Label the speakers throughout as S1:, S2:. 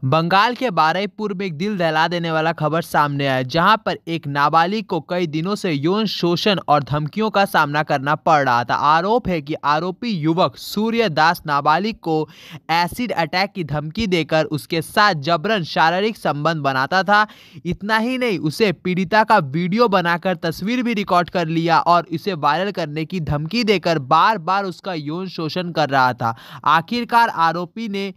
S1: बंगाल के बारुईपुर में एक दिल दहला देने वाला खबर सामने आया, जहां पर एक नाबालिग को कई दिनों से यौन शोषण और धमकियों का सामना करना पड़ रहा था। आरोप है कि आरोपी युवक सूर्य दास नाबालिग को एसिड अटैक की धमकी देकर उसके साथ जबरन शारीरिक संबंध बनाता था। इतना ही नहीं, उसे पीड़िता का वीडियो बनाकर तस्वीर भी रिकॉर्ड कर लिया और इसे वायरल करने की धमकी देकर बार बार उसका यौन शोषण कर रहा था। आखिरकार आरोपी ने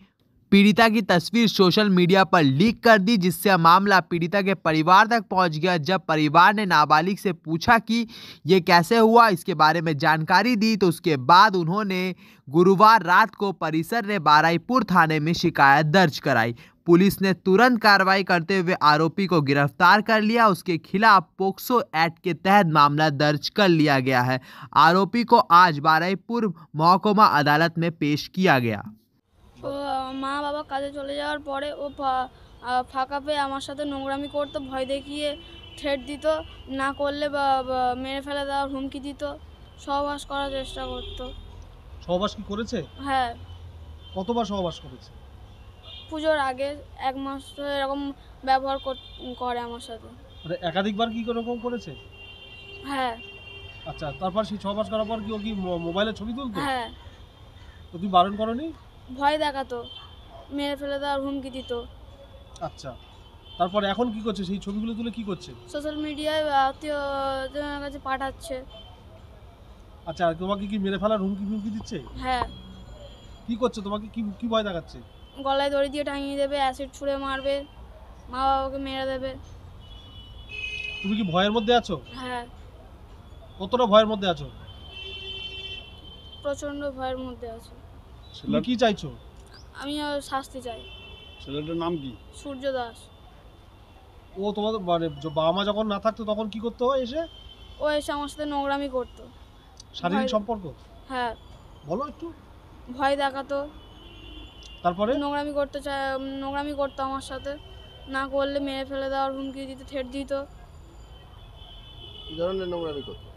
S1: पीड़िता की तस्वीर सोशल मीडिया पर लीक कर दी, जिससे मामला पीड़िता के परिवार तक पहुंच गया। जब परिवार ने नाबालिग से पूछा कि ये कैसे हुआ, इसके बारे में जानकारी दी, तो उसके बाद उन्होंने गुरुवार रात को परिसर ने बारुईपुर थाने में शिकायत दर्ज कराई। पुलिस ने तुरंत कार्रवाई करते हुए आरोपी को गिरफ्तार कर लिया। उसके खिलाफ पोक्सो एक्ट के तहत मामला दर्ज कर लिया गया है। आरोपी को आज बारुईपुर महकुमा अदालत में पेश किया गया।
S2: ও মা বাবা কাজে চলে যাওয়ার পরে ও ফাঁকা পেয়ে আমার সাথে নোংরামি করতো, ভয় দেখিয়ে থ্রেট দিত, না করলে মেরে ফেলে দেওয়ার হুমকি দিত, সহবাস করার চেষ্টা করতো।
S3: সহবাস কি করেছে?
S2: হ্যাঁ,
S3: কতবার সহবাস করেছে?
S2: পুজোর আগে 1 মাস ধরে এরকম ব্যবহার করে আমার সাথে।
S3: মানে একাধিকবার কি এরকম করেছে?
S2: হ্যাঁ।
S3: আচ্ছা, তারপর সেই সহবাস করার পর কি ও কি মোবাইলে ছবি তুলতো?
S2: হ্যাঁ।
S3: তো তুমি বারণ করনি?
S2: ভয় দেখাতো, মেরে ফেলে দেওয়ার হুমকি দিত।
S3: আচ্ছা, তারপর এখন কি করছে? সেই ছবিগুলো তুলে কি করছে?
S2: সোশ্যাল মিডিয়ায় আত্মীয়জনের কাছে পাঠাচ্ছে।
S3: আচ্ছা, তোমাকে কি মেরে ফেলার হুমকি দিচ্ছে?
S2: হ্যাঁ।
S3: কি করছে? তোমাকে কি ভয় দেখাচ্ছে?
S2: গলায় দড়ি দিয়ে টাঙিয়ে দেবে, অ্যাসিড ছুঁড়ে মারবে, মা বাবাকে মেরে দেবে।
S3: তুমি কি ভয়ের মধ্যে আছো?
S2: হ্যাঁ।
S3: কতটা ভয়ের মধ্যে আছো?
S2: প্রচন্ড ভয়ের মধ্যে আছি।
S3: তুমি কি চাইছো?
S2: আমি শাস্তি চাই।
S3: ছেলেটার নাম কি?
S2: সূর্য দাস।
S3: ও তোমাদের মানে বাবা মা যখন না থাকতো তখন কি করতো এসে?
S2: ও এসে আমার সাথে নোংরামি করতো।
S3: শারীরিক সম্পর্ক?
S2: হ্যাঁ।
S3: বলো একটু।
S2: ভয় দেখাতো।
S3: তারপরে?
S2: নোংরামি করতো আমার সাথে, না করলে মেরে ফেলে দেওয়ার হুমকি দিত, থ্রেট দিত।
S4: কি ধরনের নোংরামি করতো?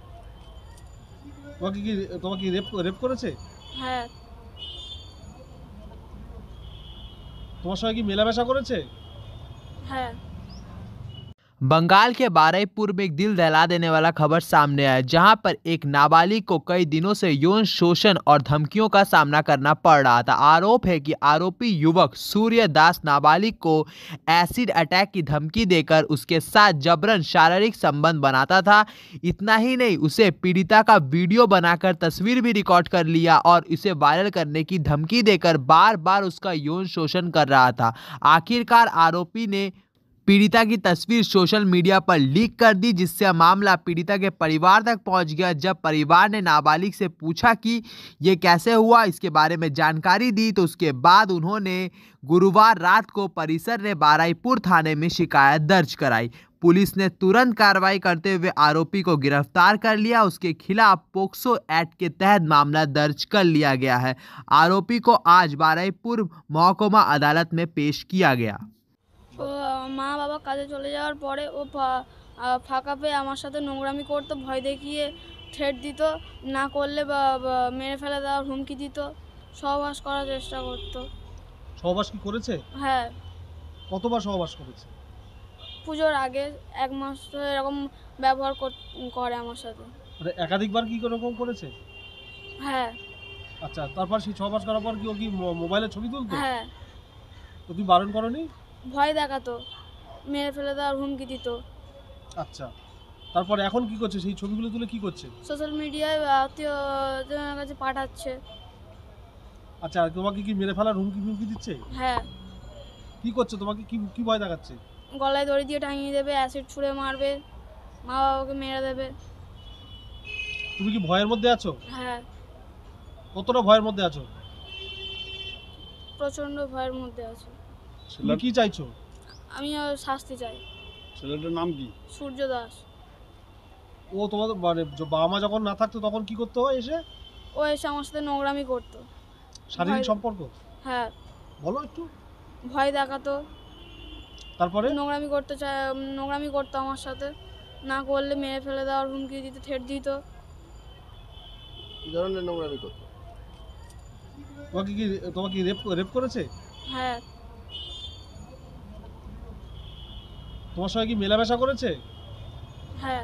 S3: তোমাকে কি রেপ করেছে?
S2: হ্যাঁ।
S3: তোমার সঙ্গে কি মেলামেশা করেছে?
S2: হ্যাঁ।
S1: बंगाल के बारुईपुर में एक दिल दहला देने वाला खबर सामने आया, जहां पर एक नाबालिग को कई दिनों से यौन शोषण और धमकियों का सामना करना पड़ रहा था। आरोप है कि आरोपी युवक सूर्य दास नाबालिग को एसिड अटैक की धमकी देकर उसके साथ जबरन शारीरिक संबंध बनाता था। इतना ही नहीं, उसे पीड़िता का वीडियो बनाकर तस्वीर भी रिकॉर्ड कर लिया और इसे वायरल करने की धमकी देकर बार बार उसका यौन शोषण कर रहा था। आखिरकार आरोपी ने पीड़िता की तस्वीर सोशल मीडिया पर लीक कर दी, जिससे मामला पीड़िता के परिवार तक पहुंच गया। जब परिवार ने नाबालिग से पूछा कि ये कैसे हुआ, इसके बारे में जानकारी दी, तो उसके बाद उन्होंने गुरुवार रात को परिसर ने बारुईपुर थाने में शिकायत दर्ज कराई। पुलिस ने तुरंत कार्रवाई करते हुए आरोपी को गिरफ्तार कर लिया। उसके खिलाफ पोक्सो एक्ट के तहत मामला दर्ज कर लिया गया है। आरोपी को आज बारुईपुर महकुमा अदालत में पेश किया गया।
S2: ও মা বাবা কাজে চলে যাওয়ার পরে ও ফাঁকা পেয়ে আমার সাথে নোংরামি করতো, ভয় দেখিয়ে থ্রেট দিত, না করলে মেরে ফেলে দেওয়ার হুমকি দিত, সহবাস করার চেষ্টা করতো।
S3: সহবাস কি করেছে?
S2: হ্যাঁ।
S3: কতবার সহবাস করেছে?
S2: পুজোর আগে 1 মাস ধরে এরকম ব্যবহার করে আমার সাথে।
S3: মানে একাধিকবার কি এরকম করেছে?
S2: হ্যাঁ।
S3: আচ্ছা, তারপর সেই সহবাস করার পর কি ও কি মোবাইলে ছবি তুলতো?
S2: হ্যাঁ।
S3: তো তুমি বারণ করনি?
S2: ভয় দেখাতো, মেরে ফেলে দেওয়ার হুমকি দিত।
S3: আচ্ছা, তারপর এখন কি করছে? সেই ছবিগুলো তুলে কি করছে?
S2: সোশ্যাল মিডিয়ায় আত্মীয়জনের কাছে পাঠাচ্ছে।
S3: আচ্ছা, তোমাকে কি মেরে ফেলার হুমকি দিচ্ছে?
S2: হ্যাঁ।
S3: কি করছে? তোমাকে কি ভয় দেখাচ্ছে?
S2: গলায় দড়ি দিয়ে টাঙিয়ে দেবে, অ্যাসিড ছুঁড়ে মারবে, মা বাবাকে মেরে দেবে।
S3: তুমি কি ভয়ের মধ্যে আছো?
S2: হ্যাঁ।
S3: কতটা ভয়ের মধ্যে আছো?
S2: প্রচন্ড ভয়ের মধ্যে আছি।
S3: তুমি কি চাইছো?
S2: আমি শাস্তি চাই।
S3: ছেলেটার নাম কি?
S2: সূর্য দাস।
S3: ও তোমাদের মানে বাবা মা যখন না থাকতো তখন কি করতো এসে?
S2: ও এসে আমার সাথে নোংরামি করতো।
S3: শারীরিক সম্পর্ক?
S2: হ্যাঁ।
S3: বলো একটু।
S2: ভয় দেখাতো।
S3: তারপরে?
S2: নোংরামি করতো আমার সাথে, না করলে মেরে ফেলে দেওয়ার হুমকি দিত, থ্রেট দিত।
S4: কি ধরনের নোংরামি করতো?
S3: তোমাকে কি রেপ করেছে?
S2: হ্যাঁ।
S3: তোমার সঙ্গে কি মেলামেশা করেছে?
S2: হ্যাঁ